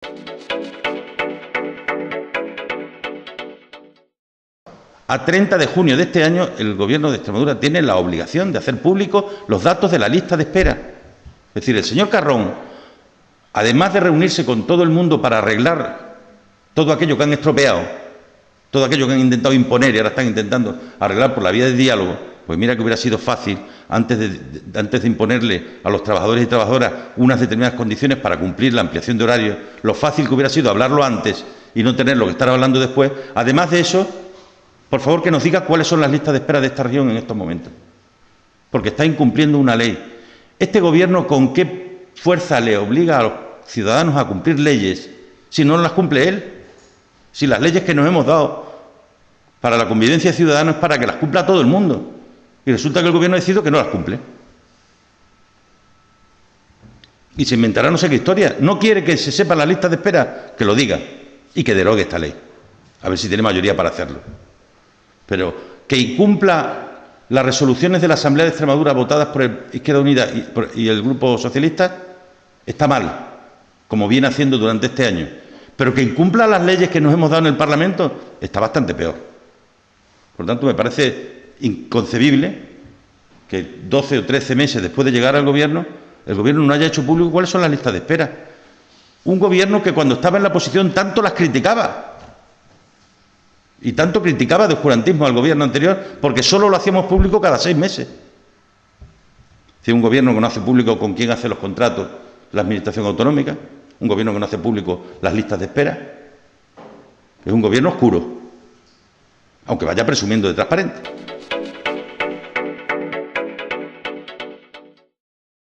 A 30 de junio de este año, el Gobierno de Extremadura tiene la obligación de hacer públicos los datos de la lista de espera. Es decir, el señor Carrón, además de reunirse con todo el mundo para arreglar todo aquello que han estropeado, todo aquello que han intentado imponer y ahora están intentando arreglar por la vía del diálogo, pues mira que hubiera sido fácil, antes de imponerle a los trabajadores y trabajadoras unas determinadas condiciones para cumplir la ampliación de horarios, lo fácil que hubiera sido hablarlo antes y no tener lo que estar hablando después. Además de eso, por favor, que nos diga cuáles son las listas de espera de esta región en estos momentos. Porque está incumpliendo una ley. Este Gobierno, ¿con qué fuerza le obliga a los ciudadanos a cumplir leyes si no las cumple él? Si las leyes que nos hemos dado para la convivencia ciudadana es para que las cumpla todo el mundo. Y resulta que el Gobierno ha decidido que no las cumple. Y se inventará no sé qué historia. No quiere que se sepa la lista de espera, que lo diga y que derogue esta ley. A ver si tiene mayoría para hacerlo. Pero que incumpla las resoluciones de la Asamblea de Extremadura votadas por Izquierda Unida y el Grupo Socialista está mal, como viene haciendo durante este año. Pero que incumpla las leyes que nos hemos dado en el Parlamento está bastante peor. Por tanto, me parece inconcebible que 12 o 13 meses después de llegar al Gobierno, el Gobierno no haya hecho público cuáles son las listas de espera. Un Gobierno que cuando estaba en la oposición tanto las criticaba. Y tanto criticaba de oscurantismo al Gobierno anterior porque solo lo hacíamos público cada 6 meses. Es decir, un Gobierno que no hace público con quién hace los contratos la Administración Autonómica, un Gobierno que no hace público las listas de espera. Es un Gobierno oscuro, aunque vaya presumiendo de transparente.